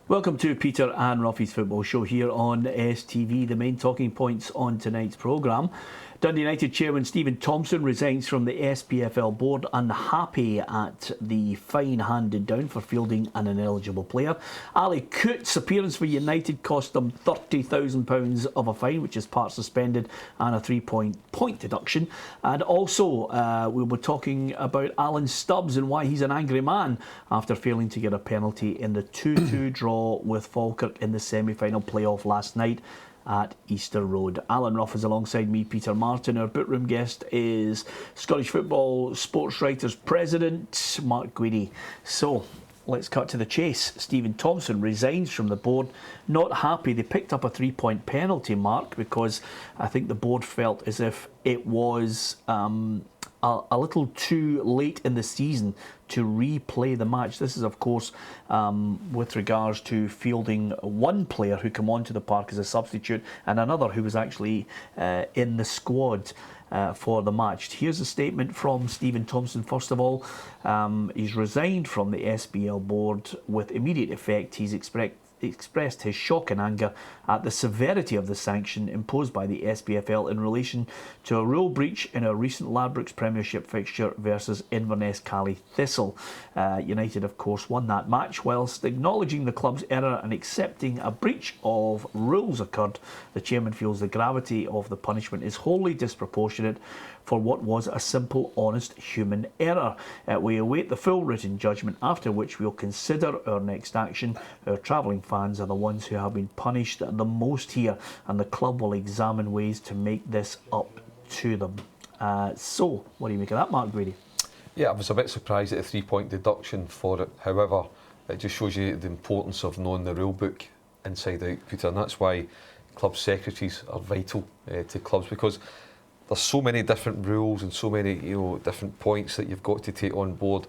Welcome to Peter and Ruffy's Football Show here on STV. The main talking points on tonight's programme. Dundee United chairman Stephen Thompson resigns from the SPFL board, unhappy at the fine handed down for fielding an ineligible player. Ali Coote's appearance for United cost them £30,000 of a fine, which is part suspended and a 3-point deduction. And also we were talking about Alan Stubbs and why he's an angry man after failing to get a penalty in the 2-2 draw with Falkirk in the semi-final playoff last night at Easter Road. Alan Ruff is alongside me, Peter Martin. Our Bootroom guest is Scottish Football Sports Writers President Mark Guidi. So let's cut to the chase. Stephen Thompson resigns from the board. Not happy. They picked up a 3-point penalty, Mark, because I think the board felt as if it was a little too late in the season to replay the match. This is, of course, with regards to fielding one player who came onto the park as a substitute and another who was actually in the squad for the match. Here's a statement from Stephen Thompson. First of all, he's resigned from the SBL board with immediate effect. He's expressed his shock and anger at the severity of the sanction imposed by the SPFL in relation to a rule breach in a recent Ladbrokes Premiership fixture versus Inverness Cally Thistle. United, of course, won that match. Whilst acknowledging the club's error and accepting a breach of rules occurred, the chairman feels the gravity of the punishment is wholly disproportionate for what was a simple, honest human error. We await the full written judgment, after which we'll consider our next action. Our travelling fans are the ones who have been punished the most here, and the club will examine ways to make this up to them. So, what do you make of that, Mark Guidi? Yeah, I was a bit surprised at the 3-point deduction for it. However, it just shows you the importance of knowing the rule book inside out, Peter, and that's why club secretaries are vital to clubs, because there's so many different rules and so many different points that you've got to take on board.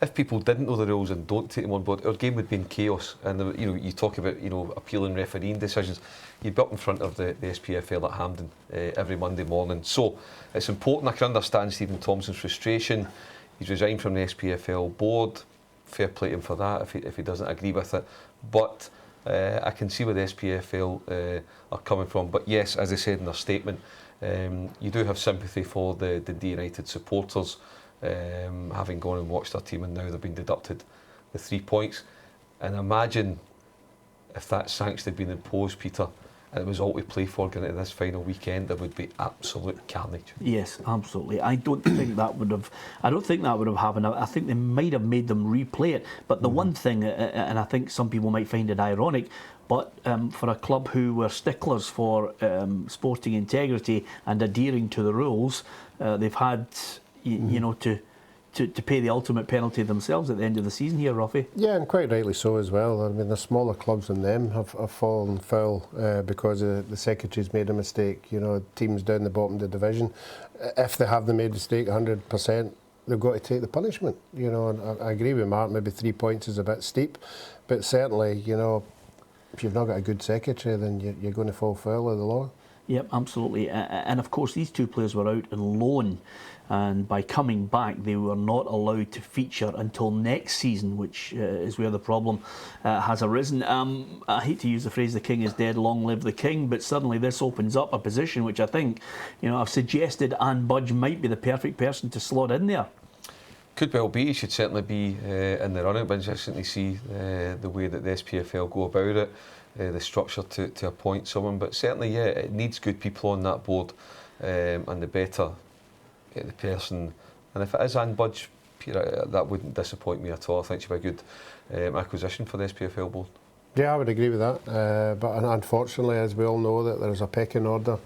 If people didn't know the rules and don't take them on board, our game would be in chaos. And you talk about appealing refereeing decisions. You'd be up in front of the SPFL at Hampden every Monday morning. So it's important. I can understand Stephen Thompson's frustration. He's resigned from the SPFL board. Fair play to him for that if he doesn't agree with it. But I can see where the SPFL are coming from. But yes, as I said in their statement, you do have sympathy for the Dundee United supporters, having gone and watched their team, and now they've been deducted the 3 points. And imagine if that sanction had been imposed, Peter, and it was all to play for going into this final weekend, there would be absolute carnage. Yes, absolutely. I don't think that would have happened. I think they might have made them replay it. But the one thing, and I think some people might find it ironic, but for a club who were sticklers for sporting integrity and adhering to the rules, they've had to pay the ultimate penalty themselves at the end of the season here, Ruffy. Yeah, and quite rightly so as well. I mean, the smaller clubs than them have fallen foul because the secretaries made a mistake. Teams down the bottom of the division, if they have made a mistake 100%, they've got to take the punishment. And I agree with Mark, maybe 3 points is a bit steep, but certainly, if you've not got a good secretary, then you're going to fall foul of the law. Yep, absolutely. And of course, these two players were out on loan, and by coming back, they were not allowed to feature until next season, which is where the problem has arisen. I hate to use the phrase "the king is dead, long live the king," but suddenly this opens up a position which I think, I've suggested Anne Budge might be the perfect person to slot in there. Could well be. He should certainly be in the running, but interesting to see the way that the SPFL go about it, the structure to appoint someone. But certainly, yeah, it needs good people on that board, and the better the person. And if it is Anne Budge, Peter, that wouldn't disappoint me at all. I think she'd be a good acquisition for the SPFL board. Yeah, I would agree with that. But unfortunately, as we all know, that there's a pecking order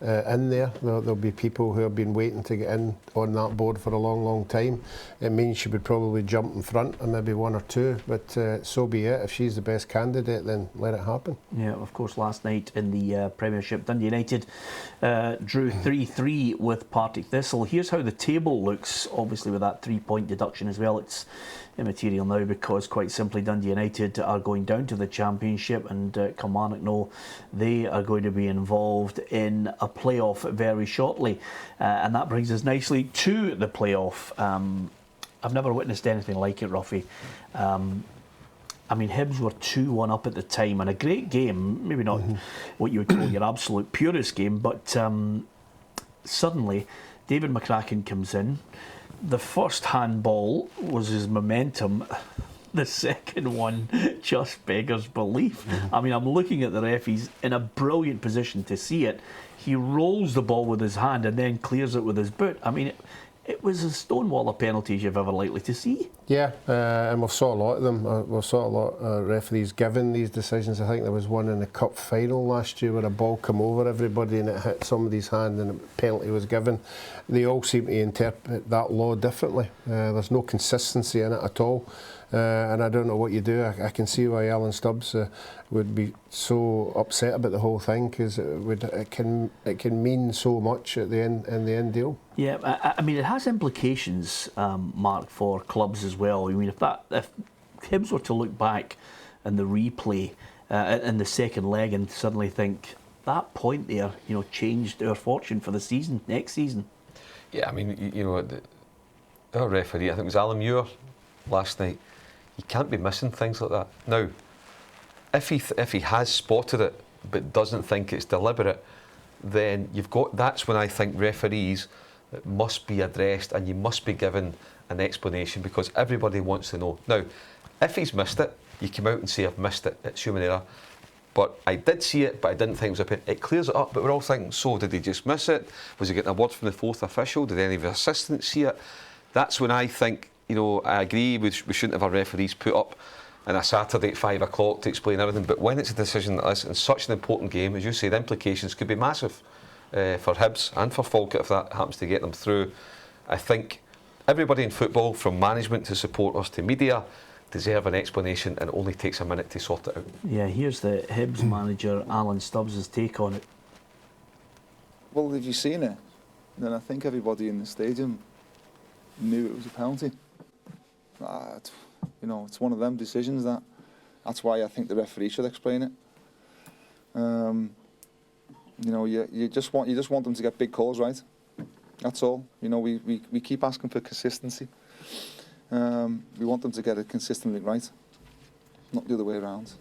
in there. There'll be people who have been waiting to get in on that board for a long, long time. It means she would probably jump in front and maybe one or two, but so be it. If she's the best candidate, then let it happen. Yeah, of course, last night in the Premiership, Dundee United drew 3-3 with Partick Thistle. Here's how the table looks, obviously with that 3-point deduction as well. It's immaterial now because quite simply Dundee United are going down to the Championship, and Kilmarnock know they are going to be involved in a playoff very shortly, and that brings us nicely to the playoff. I've never witnessed anything like it, Ruffy. I mean, Hibs were 2-1 up at the time, and a great game, maybe not what you would call your absolute purest game, but suddenly David McCracken comes in. The first handball was his momentum. The second one just beggars belief. I mean, I'm looking at the ref. He's in a brilliant position to see it. He rolls the ball with his hand and then clears it with his boot. I mean, it was a stonewall of penalties you've ever likely to see. Yeah, and we've saw a lot of them. We've saw a lot of referees giving these decisions. I think there was one in the cup final last year where a ball came over everybody and it hit somebody's hand and a penalty was given. They all seem to interpret that law differently. There's no consistency in it at all. And I don't know what you do. I can see why Alan Stubbs would be so upset about the whole thing, because it can mean so much at the end deal. Yeah, I mean, it has implications, Mark, for clubs as well. I mean, if Hibs were to look back in the replay in the second leg and suddenly think that point there, changed our fortune for the season, next season. Yeah, I mean, our referee, I think it was Alan Muir last night. You can't be missing things like that. Now, if he has spotted it but doesn't think it's deliberate, then that's when I think referees must be addressed and you must be given an explanation, because everybody wants to know. Now, if he's missed it, you come out and say, I've missed it, it's human error. But I did see it, but I didn't think it was a penalty. It clears it up, but we're all thinking, so did he just miss it? Was he getting a word from the fourth official? Did any of his assistants see it? That's when I think, I agree we shouldn't have our referees put up on a Saturday at 5 o'clock to explain everything, but when it's a decision like this in such an important game, as you say, the implications could be massive for Hibs and for Falkirk if that happens to get them through. I think everybody in football, from management to supporters to media, deserve an explanation, and it only takes a minute to sort it out. Yeah, here's the Hibs manager, Alan Stubbs' take on it. Well, if you've seen it, then I think everybody in the stadium knew it was a penalty. It's one of them decisions that's why I think the referee should explain it. You just want them to get big calls right. That's all. We keep asking for consistency. We want them to get it consistently right, not the other way around.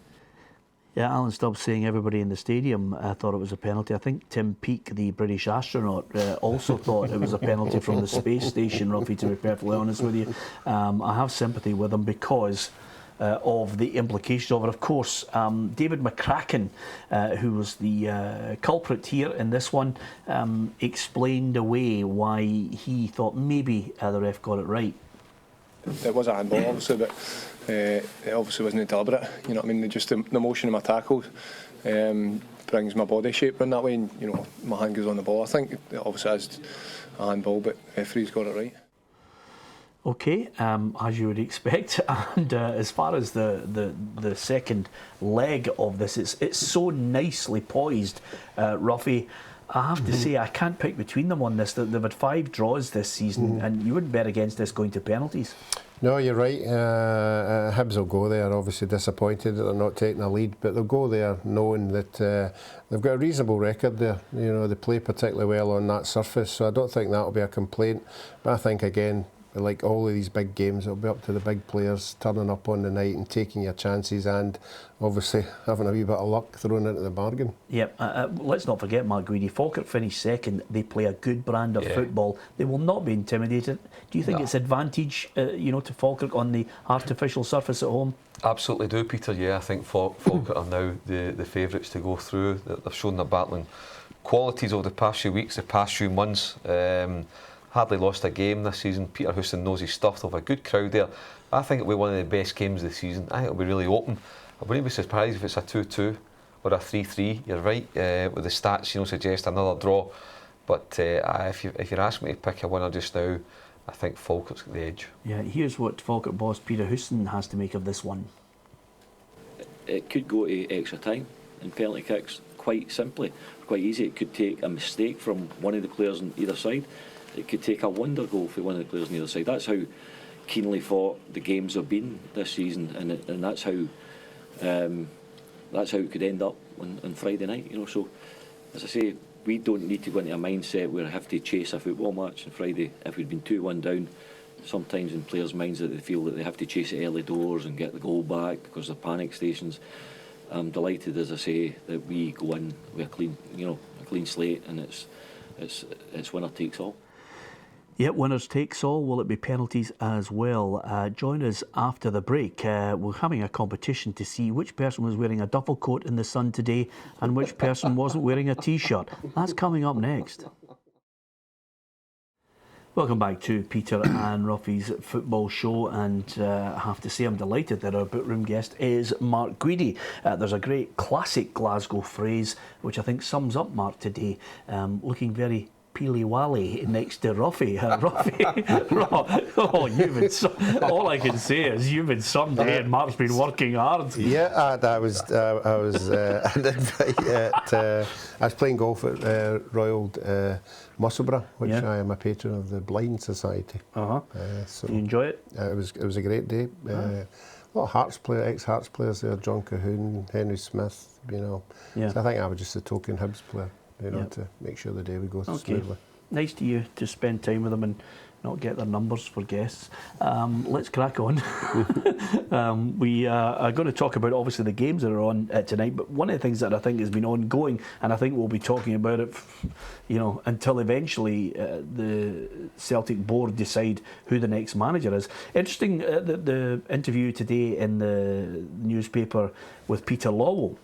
Yeah, Alan Stubbs saying everybody in the stadium thought it was a penalty. I think Tim Peake, the British astronaut, also thought it was a penalty from the space station, Ruffy, to be perfectly honest with you. I have sympathy with him because of the implication of it. Of course, David McCracken, who was the culprit here in this one, explained away why he thought maybe the ref got it right. It was a handball, obviously, but it obviously wasn't deliberate. You know what I mean? Just the motion of my tackle brings my body shape in that way, and my hand goes on the ball. I think it obviously is a handball, but the referee's got it right. Okay, as you would expect, and as far as the second leg of this, it's so nicely poised, Ruffy. I have to say, I can't pick between them on this. They've had 5 draws this season, and you wouldn't bet against this going to penalties. No, you're right. Hibs will go there, obviously disappointed that they're not taking a lead, but they'll go there knowing that they've got a reasonable record there. They play particularly well on that surface, so I don't think that'll be a complaint. But I think, again, like all of these big games, it'll be up to the big players turning up on the night and taking your chances, and obviously having a wee bit of luck thrown into the bargain. Yep, let's not forget, Mark Guidi, Falkirk finished second. They play a good brand of football. They will not be intimidated. Do you think it's advantage, to Falkirk on the artificial surface at home? Absolutely do, Peter. Yeah, I think Falkirk are now the favourites to go through. They've shown their battling qualities over the past few weeks, the past few months. Hardly lost a game this season. Peter Houston knows his stuff. They'll have a good crowd there. I think it'll be one of the best games of the season. I think it'll be really open. I wouldn't be surprised if it's a 2-2 or a 3-3. You're right, with the stats, suggest another draw. But if you're asking me to pick a winner just now, I think Falkirk's got the edge. Yeah, here's what Falkirk boss Peter Houston has to make of this one. It could go to extra time and penalty kicks quite simply, quite easy. It could take a mistake from one of the players on either side. It could take a wonder goal for one of the players on the other side. That's how keenly fought the games have been this season, and that's how it could end up on Friday night. So, as I say, we don't need to go into a mindset where I have to chase a football match on Friday. If we'd been 2-1 down, sometimes in players' minds that they feel that they have to chase it early doors and get the goal back because they're panic stations. I'm delighted, as I say, that we go in with a clean slate, and it's winner takes all. Yep, winners takes all. Will it be penalties as well? Join us after the break. We're having a competition to see which person was wearing a duffel coat in the sun today and which person wasn't wearing a T-shirt. That's coming up next. Welcome back to Peter and Ruffy's football show, and I have to say I'm delighted that our bookroom guest is Mark Guidi. There's a great classic Glasgow phrase which I think sums up Mark today, looking very peely-wally next to Ruffy. All I can say is you've been some day and Mark's been working hard. Yeah, I was playing golf at Royal Musselburgh, which I am a patron of the Blind Society. So you enjoy it? It was a great day. A lot of ex-Hearts players there, John Cahoon, Henry Smith, So I think I was just a token Hibs player, to make sure the day would go smoothly. Nice to you to spend time with them and not get their numbers for guests. Let's crack on. We are going to talk about obviously the games that are on tonight, but one of the things that I think has been ongoing, and I think we'll be talking about it, until eventually the Celtic board decide who the next manager is. Interesting that the interview today in the newspaper with Peter Lawwell,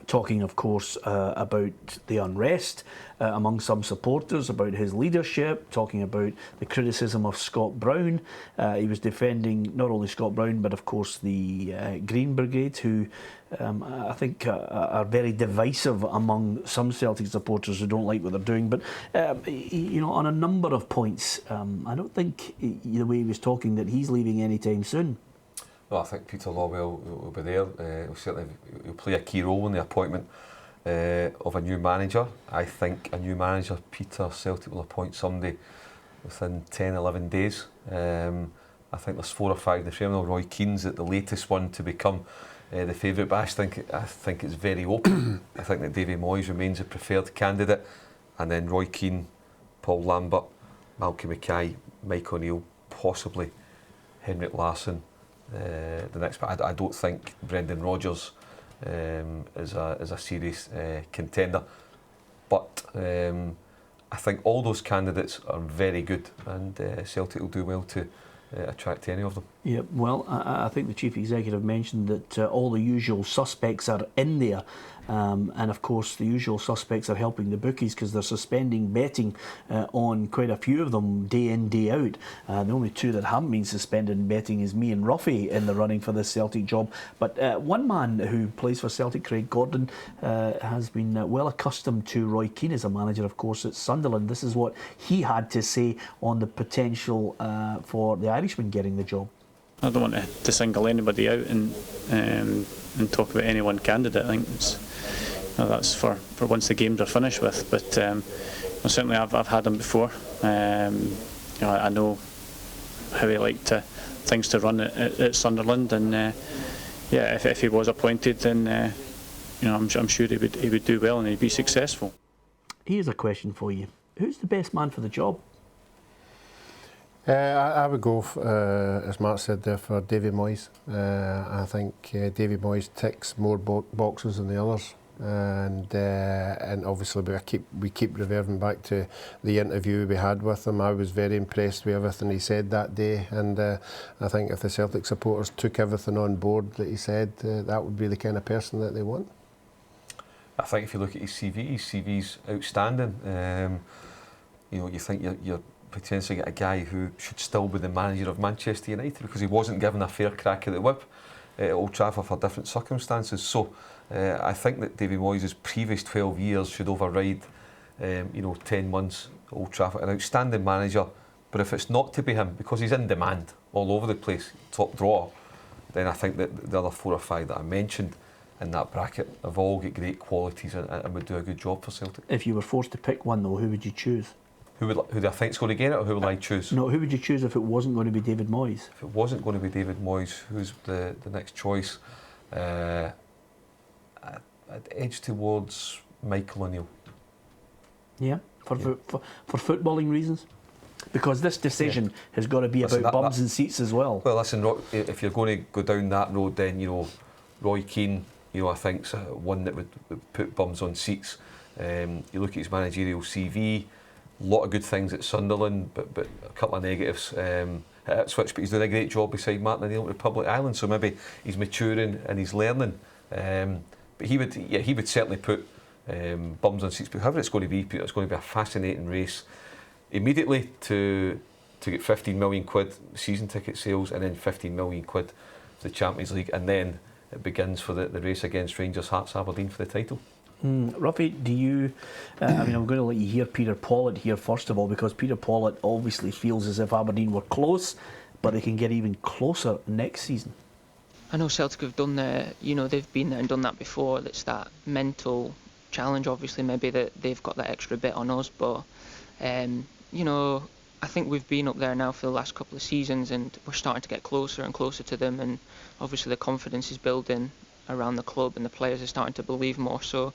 talking, of course, about the unrest among some supporters, about his leadership, talking about the criticism of Scott Brown. He was defending not only Scott Brown, but, of course, the Green Brigade, who I think are very divisive among some Celtic supporters who don't like what they're doing. But, on a number of points, I don't think, the way he was talking, that he's leaving anytime soon. Well, I think Peter Lawwell will be there. He'll play a key role in the appointment of a new manager. I think a new manager, Peter, Celtic will appoint somebody within 10, 11 days. I think there's 4 or 5 in the frame. Roy Keane's the latest one to become the favourite, but I think it's very open. I think that Davy Moyes remains a preferred candidate, and then Roy Keane, Paul Lambert, Malcolm Mackay, Mike O'Neill, possibly Henrik Larsson. The next, but I don't think Brendan Rodgers is a serious contender. But I think all those candidates are very good, and Celtic will do well to attract any of them. Yeah, well, I think the Chief Executive mentioned that all the usual suspects are in there. And of course the usual suspects are helping the bookies because they're suspending betting on quite a few of them day in, day out. The only 2 that haven't been suspended in betting is me and Ruffy in the running for this Celtic job. But one man who plays for Celtic, Craig Gordon, has been well accustomed to Roy Keane as a manager, of course, at Sunderland. This is what he had to say on the potential for the Irishman getting the job. I don't want to single anybody out and talk about any one candidate. I think that's for once the games are finished with. But certainly I've had him before. I know how he liked things to run at Sunderland, and if he was appointed, then I'm sure he would do well and he'd be successful. Here's a question for you: who's the best man for the job? I would go, as Mark said there, for Davy Moyes. I think Davy Moyes ticks more boxes than the others, and obviously we keep reverting back to the interview we had with him. I was very impressed with everything he said that day, and I think if the Celtic supporters took everything on board that he said, that would be the kind of person that they want. I think if you look at his CV's outstanding. You think you're potentially get a guy who should still be the manager of Manchester United because he wasn't given a fair crack at the whip at Old Trafford for different circumstances. So I think that Davy Moyes' previous 12 years should override 10 months at Old Trafford. An outstanding manager, but if it's not to be him, because he's in demand all over the place, top drawer, then I think that the other 4 or 5 that I mentioned in that bracket have all got great qualities and would do a good job for Celtic. If you were forced to pick one though, who would you choose? Who do I think's going to get it, or who will I choose? No, who would you choose if it wasn't going to be David Moyes? If it wasn't going to be David Moyes, who's the next choice? I'd edge towards Michael O'Neill. Yeah, for footballing reasons? Because this decision has got to be about bums and seats as well. Well, listen, if you're going to go down that road, then, you know, Roy Keane, you know, I think's one that would put bums on seats. You look at his managerial CV, a lot of good things at Sunderland, but a couple of negatives at Ipswich. But he's doing a great job beside Martin O'Neill at Republic Island, so maybe he's maturing and he's learning. But he would certainly put bums on seats. But however it's going to be, Peter, it's going to be a fascinating race. Immediately to get 15 million quid season ticket sales, and then 15 million quid for the Champions League, and then it begins for the race against Rangers Hearts Aberdeen for the title. Ruffy, do you, I mean, I'm going to let you hear Peter Pollitt here first of all, because Peter Pollitt obviously feels as if Aberdeen were close, but they can get even closer next season. I know Celtic have done they've been there and done that before. It's that mental challenge, obviously, maybe that they've got that extra bit on us, but I think we've been up there now for the last couple of seasons, and we're starting to get closer and closer to them, and obviously the confidence is building around the club and the players are starting to believe more. So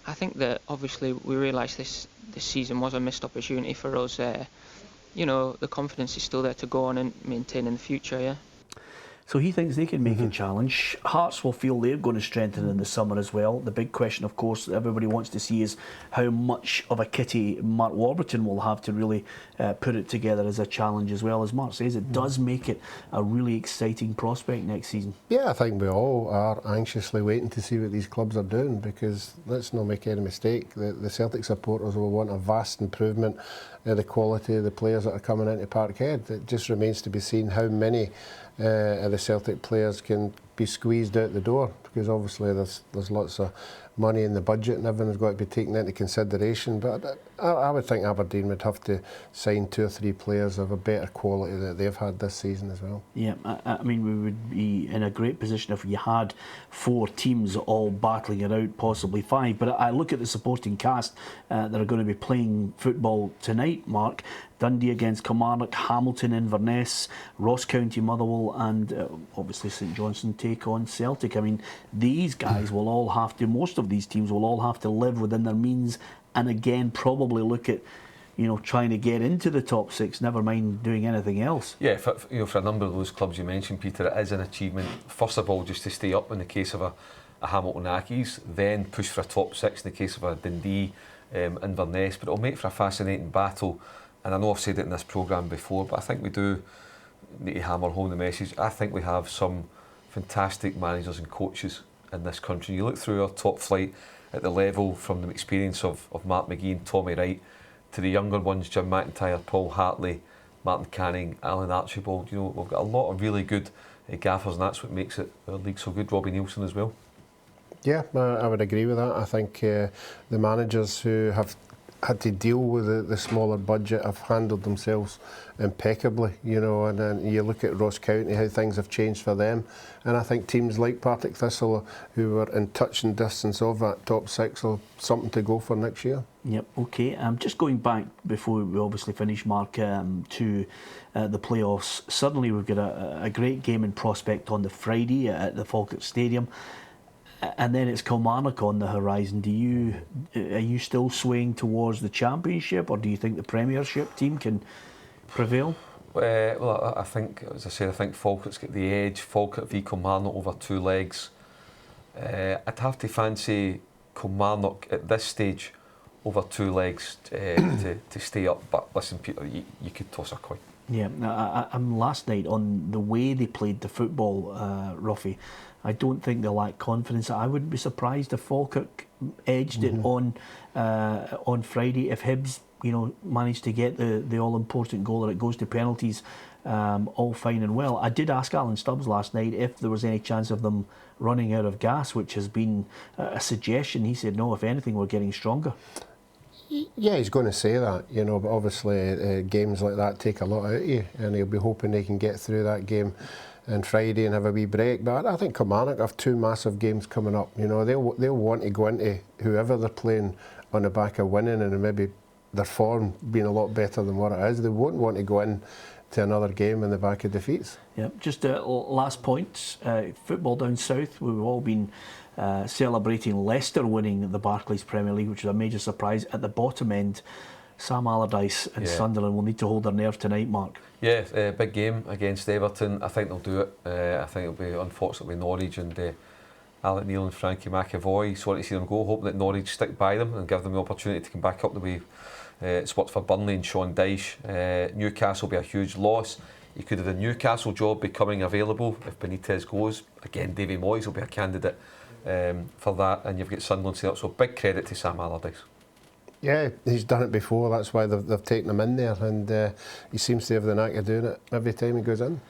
I think that obviously we realised this season was a missed opportunity for us. The confidence is still there to go on and maintain in the future, yeah. So he thinks they can make a challenge. Hearts will feel they're going to strengthen in the summer as well. The big question, of course, that everybody wants to see is how much of a kitty Mark Warburton will have to really put it together as a challenge as well. As Mark says, it does make it a really exciting prospect next season. Yeah, I think we all are anxiously waiting to see what these clubs are doing, because let's not make any mistake, the Celtic supporters will want a vast improvement in the quality of the players that are coming into Parkhead. It just remains to be seen how many the Celtic players can be squeezed out the door, because obviously there's lots of money in the budget and everything's got to be taken into consideration. But I would think Aberdeen would have to sign 2 or 3 players of a better quality that they've had this season as well. Yeah, I mean, we would be in a great position if you had 4 teams all battling it out, possibly 5. But I look at the supporting cast that are going to be playing football tonight, Mark. Dundee against Kilmarnock, Hamilton Inverness, Ross County Motherwell, and obviously St Johnstone take on Celtic. I mean, these guys will all have to, most of these teams will all have to live within their means, and again probably look at, trying to get into the top 6, never mind doing anything else. Yeah, for a number of those clubs you mentioned, Peter, it is an achievement, first of all, just to stay up in the case of a Hamilton Accies, then push for a top 6 in the case of a Dundee, Inverness, but it'll make for a fascinating battle. And I know I've said it in this programme before, but I think we do need to hammer home the message. I think we have some fantastic managers and coaches in this country. You look through our top flight at the level, from the experience of Mark McGee and Tommy Wright, to the younger ones, Jim McIntyre, Paul Hartley, Martin Canning, Alan Archibald. We've got a lot of really good gaffers, and that's what makes our league so good. Robbie Nielsen as well. Yeah, I would agree with that. I think the managers who have had to deal with the smaller budget have handled themselves impeccably, and then you look at Ross County, how things have changed for them, and I think teams like Partick Thistle, who are in touch and distance of that top 6, will something to go for next year. Yep, okay. Just going back before we obviously finish, Mark, to the playoffs. Suddenly we've got a great game in prospect on the Friday at the Falkirk Stadium. And then it's Kilmarnock on the horizon. Are you still swaying towards the Championship, or do you think the Premiership team can prevail? Well, I think, as I said, I think Falkirk's got the edge. Falkirk v Kilmarnock over 2 legs. I'd have to fancy Kilmarnock at this stage over 2 legs to stay up. But listen, Peter, you could toss a coin. Yeah, last night, on the way they played the football, Ruffy, I don't think they lack confidence. I wouldn't be surprised if Falkirk edged it on Friday. If Hibs, managed to get the all-important goal, or it goes to penalties, all fine and well. I did ask Alan Stubbs last night if there was any chance of them running out of gas, which has been a suggestion. He said no, if anything, we're getting stronger. Yeah, he's going to say that, but obviously games like that take a lot out of you, and he'll be hoping they can get through that game on Friday and have a wee break. But I think Kilmarnock have 2 massive games coming up. They'll want to go into whoever they're playing on the back of winning, and maybe their form being a lot better than what it is. They won't want to go in to another game in the back of defeats. Yeah, just last point, football down south, we've all been celebrating Leicester winning the Barclays Premier League, which is a major surprise. At the bottom end, Sam Allardyce and Sunderland will need to hold their nerve tonight, Mark. Yeah, big game against Everton. I think they'll do it. I think it'll be, unfortunately, Norwich and Alec Neil and Frankie McAvoy. Sorry to see them go. Hope that Norwich stick by them and give them the opportunity to come back up the way it's worked for Burnley and Sean Dyche. Newcastle will be a huge loss. You could have the Newcastle job becoming available if Benitez goes. Again, Davy Moyes will be a candidate for that, and you've got Sunderland set up. So big credit to Sam Allardyce. Yeah, he's done it before. That's why they've taken him in there, and he seems to have the knack of doing it every time he goes in.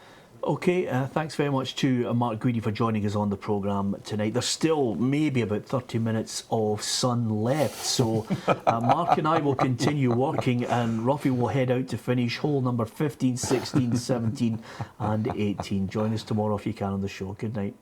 Okay, thanks very much to Mark Guidi for joining us on the programme tonight. There's still maybe about 30 minutes of sun left, so Mark and I will continue working, and Ruffy will head out to finish hole number 15, 16, 17 and 18. Join us tomorrow if you can on the show. Good night.